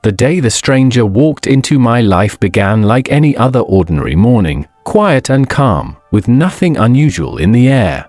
The day the stranger walked into my life began like any other ordinary morning, quiet and calm, with nothing unusual in the air.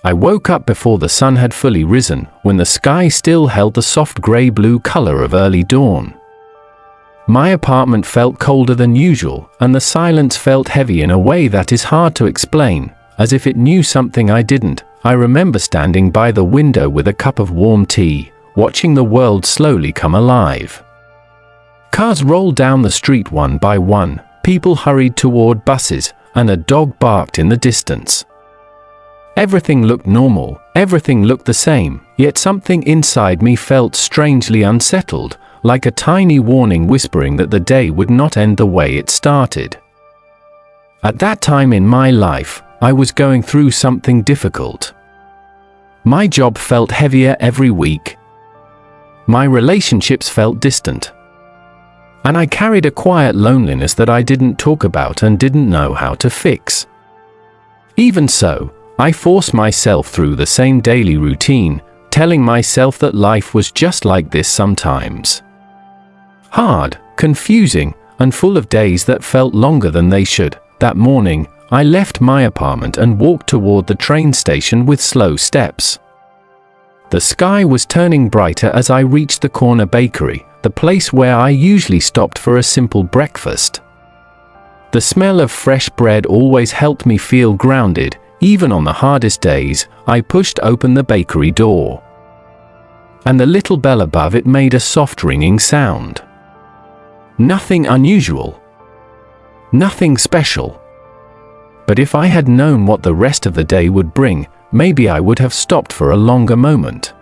I woke up before the sun had fully risen, when the sky still held the soft grey-blue color of early dawn. My apartment felt colder than usual, and the silence felt heavy in a way that is hard to explain, as if it knew something I didn't. I remember standing by the window with a cup of warm tea, watching the world slowly come alive. Cars rolled down the street one by one, people hurried toward buses, and a dog barked in the distance. Everything looked normal, everything looked the same, yet something inside me felt strangely unsettled, like a tiny warning whispering that the day would not end the way it started. At that time in my life, I was going through something difficult. My job felt heavier every week. My relationships felt distant. And I carried a quiet loneliness that I didn't talk about and didn't know how to fix. Even so, I forced myself through the same daily routine, telling myself that life was just like this sometimes. Hard, confusing, and full of days that felt longer than they should. That morning, I left my apartment and walked toward the train station with slow steps. The sky was turning brighter as I reached the corner bakery, the place where I usually stopped for a simple breakfast. The smell of fresh bread always helped me feel grounded, even on the hardest days. I pushed open the bakery door, and the little bell above it made a soft ringing sound. Nothing unusual. Nothing special. But if I had known what the rest of the day would bring, maybe I would have stopped for a longer moment.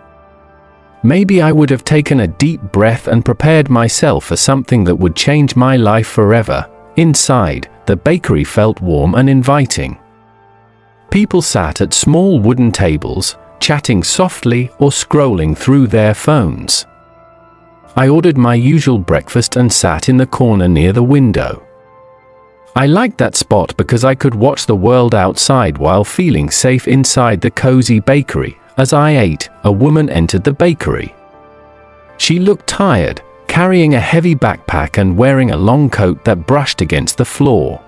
Maybe I would have taken a deep breath and prepared myself for something that would change my life forever. Inside, the bakery felt warm and inviting. People sat at small wooden tables, chatting softly or scrolling through their phones. I ordered my usual breakfast and sat in the corner near the window. I liked that spot because I could watch the world outside while feeling safe inside the cozy bakery. As I ate, a woman entered the bakery. She looked tired, carrying a heavy backpack and wearing a long coat that brushed against the floor.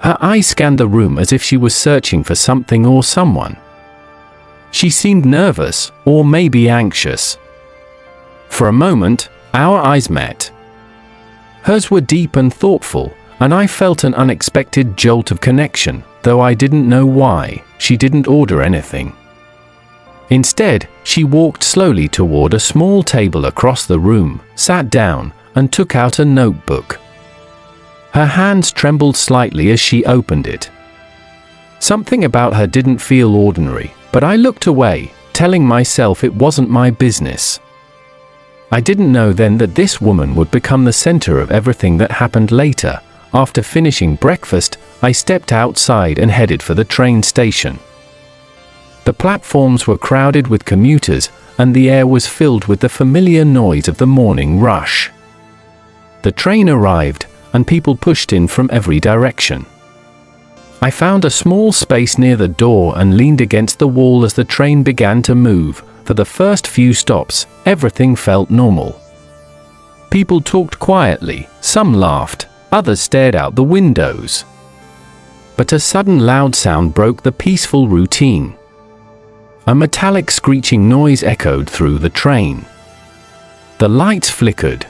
Her eyes scanned the room as if she was searching for something or someone. She seemed nervous, or maybe anxious. For a moment, our eyes met. Hers were deep and thoughtful, and I felt an unexpected jolt of connection, though I didn't know why. She didn't order anything. Instead, she walked slowly toward a small table across the room, sat down, and took out a notebook. Her hands trembled slightly as she opened it. Something about her didn't feel ordinary, but I looked away, telling myself it wasn't my business. I didn't know then that this woman would become the center of everything that happened later. After finishing breakfast, I stepped outside and headed for the train station. The platforms were crowded with commuters, and the air was filled with the familiar noise of the morning rush. The train arrived, and people pushed in from every direction. I found a small space near the door and leaned against the wall as the train began to move. For the first few stops, everything felt normal. People talked quietly, some laughed, others stared out the windows. But a sudden loud sound broke the peaceful routine. A metallic screeching noise echoed through the train. The lights flickered.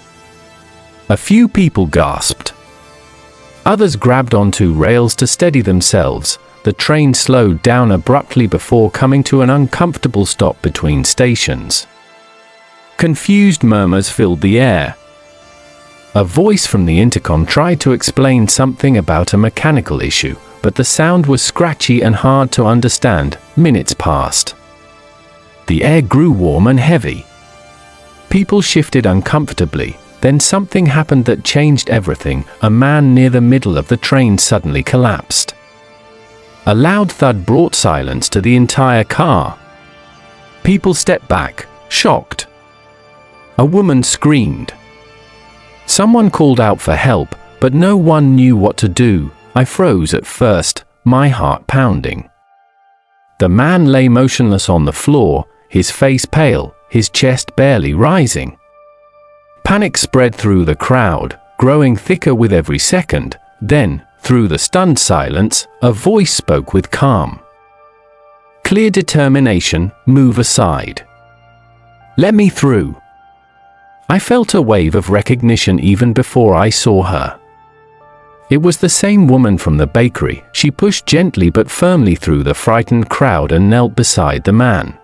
A few people gasped. Others grabbed onto rails to steady themselves. The train slowed down abruptly before coming to an uncomfortable stop between stations. Confused murmurs filled the air. A voice from the intercom tried to explain something about a mechanical issue, but the sound was scratchy and hard to understand. Minutes passed. The air grew warm and heavy. People shifted uncomfortably. Then something happened that changed everything. A man near the middle of the train suddenly collapsed. A loud thud brought silence to the entire car. People stepped back, shocked. A woman screamed. Someone called out for help, but no one knew what to do. I froze at first, my heart pounding. The man lay motionless on the floor, his face pale, his chest barely rising. Panic spread through the crowd, growing thicker with every second. Then, through the stunned silence, a voice spoke with calm, clear determination, "Move aside. Let me through." I felt a wave of recognition even before I saw her. It was the same woman from the bakery. She pushed gently but firmly through the frightened crowd and knelt beside the man.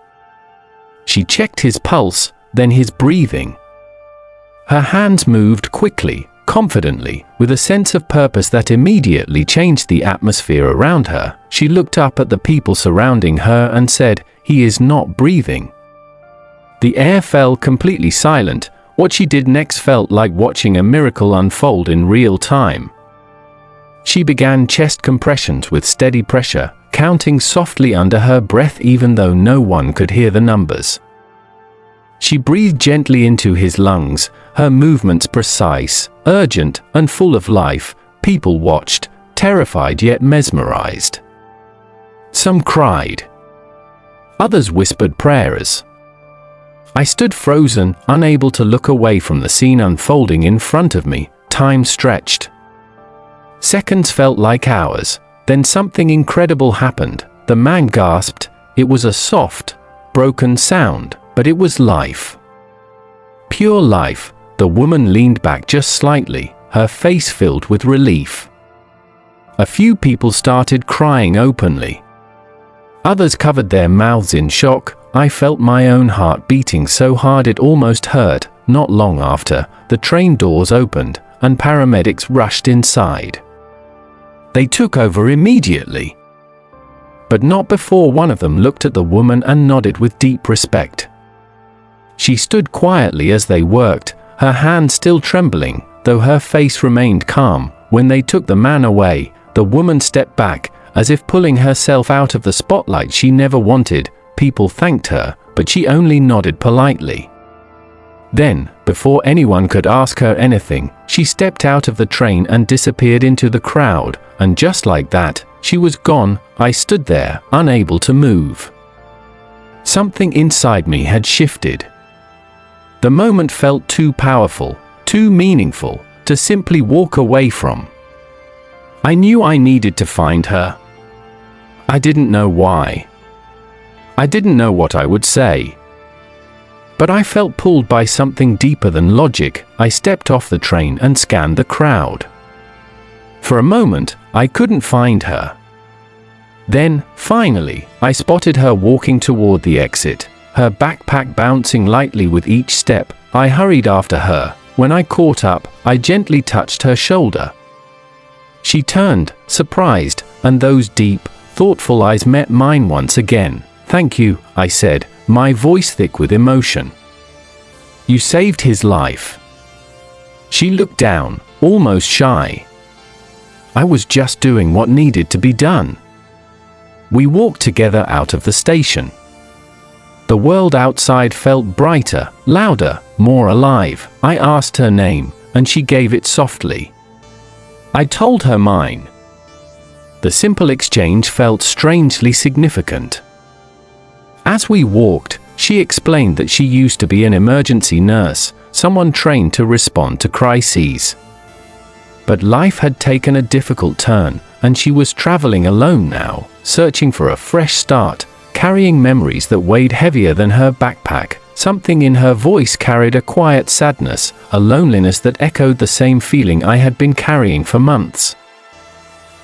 She checked his pulse, then his breathing. Her hands moved quickly, confidently, with a sense of purpose that immediately changed the atmosphere around her. She looked up at the people surrounding her and said, "He is not breathing." The air fell completely silent. What she did next felt like watching a miracle unfold in real time. She began chest compressions with steady pressure, counting softly under her breath even though no one could hear the numbers. She breathed gently into his lungs, her movements precise, urgent, and full of life. People watched, terrified yet mesmerized. Some cried. Others whispered prayers. I stood frozen, unable to look away from the scene unfolding in front of me. Time stretched. Seconds felt like hours. Then something incredible happened. The man gasped. It was a soft, broken sound, but it was life. Pure life. The woman leaned back just slightly, her face filled with relief. A few people started crying openly. Others covered their mouths in shock. I felt my own heart beating so hard it almost hurt. Not long after, the train doors opened, and paramedics rushed inside. They took over immediately. But not before one of them looked at the woman and nodded with deep respect. She stood quietly as they worked, her hand still trembling, though her face remained calm. When they took the man away, the woman stepped back, as if pulling herself out of the spotlight she never wanted. People thanked her, but she only nodded politely. Then, before anyone could ask her anything, she stepped out of the train and disappeared into the crowd, and just like that, she was gone. I stood there, unable to move. Something inside me had shifted. The moment felt too powerful, too meaningful, to simply walk away from. I knew I needed to find her. I didn't know why. I didn't know what I would say. But I felt pulled by something deeper than logic. I stepped off the train and scanned the crowd. For a moment, I couldn't find her. Then, finally, I spotted her walking toward the exit, her backpack bouncing lightly with each step. I hurried after her. When I caught up, I gently touched her shoulder. She turned, surprised, and those deep, thoughtful eyes met mine once again. "Thank you," I said, my voice thick with emotion. "You saved his life." She looked down, almost shy. I was just doing what needed to be done. We walked together out of the station. The world outside felt brighter, louder, more alive. I asked her name, and she gave it softly. I told her mine. The simple exchange felt strangely significant. As we walked, she explained that she used to be an emergency nurse, someone trained to respond to crises. But life had taken a difficult turn, and she was traveling alone now, searching for a fresh start, carrying memories that weighed heavier than her backpack. Something in her voice carried a quiet sadness, a loneliness that echoed the same feeling I had been carrying for months.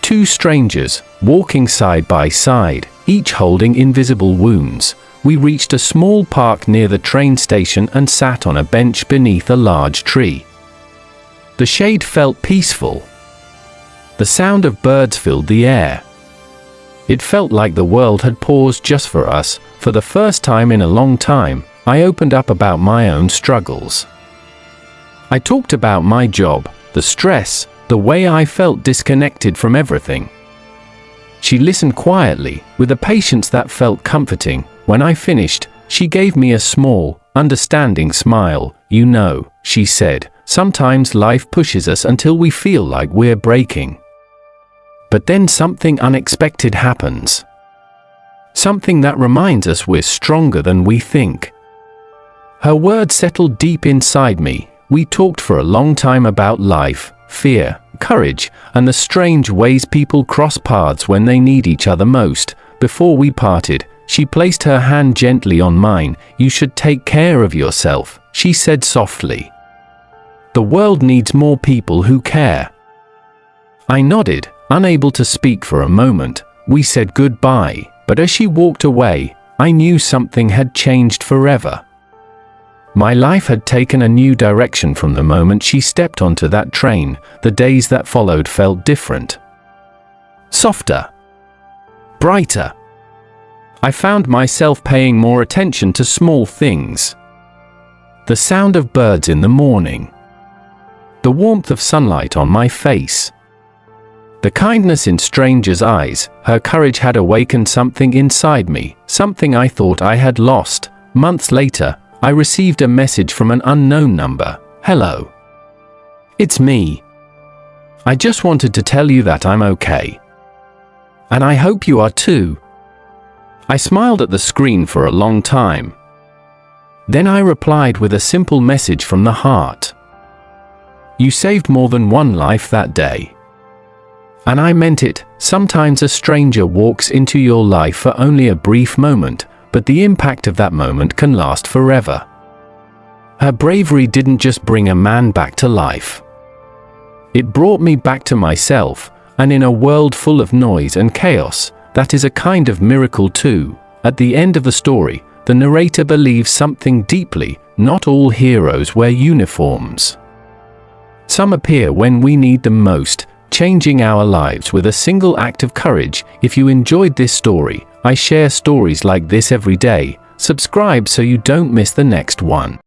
Two strangers, walking side by side, each holding invisible wounds. We reached a small park near the train station and sat on a bench beneath a large tree. The shade felt peaceful. The sound of birds filled the air. It felt like the world had paused just for us. For the first time in a long time, I opened up about my own struggles. I talked about my job, the stress, the way I felt disconnected from everything. She listened quietly, with a patience that felt comforting. When I finished, she gave me a small, understanding smile. "You know," she said, "sometimes life pushes us until we feel like we're breaking. But then something unexpected happens. Something that reminds us we're stronger than we think." Her words settled deep inside me. We talked for a long time about life, fear, courage, and the strange ways people cross paths when they need each other most. Before we parted, she placed her hand gently on mine. "You should take care of yourself," she said softly. "The world needs more people who care." I nodded, unable to speak for a moment. We said goodbye, but as she walked away, I knew something had changed forever. My life had taken a new direction from the moment she stepped onto that train. The days that followed felt different. Softer. Brighter. I found myself paying more attention to small things. The sound of birds in the morning. The warmth of sunlight on my face. The kindness in strangers' eyes. Her courage had awakened something inside me, something I thought I had lost. Months later, I received a message from an unknown number. "Hello. It's me. I just wanted to tell you that I'm okay. And I hope you are too." I smiled at the screen for a long time. Then I replied with a simple message from the heart. "You saved more than one life that day." And I meant it. Sometimes a stranger walks into your life for only a brief moment, but the impact of that moment can last forever. Her bravery didn't just bring a man back to life. It brought me back to myself, and in a world full of noise and chaos, that is a kind of miracle too. At the end of the story, the narrator believes something deeply. Not all heroes wear uniforms. Some appear when we need them most, changing our lives with a single act of courage. If you enjoyed this story, I share stories like this every day. Subscribe so you don't miss the next one.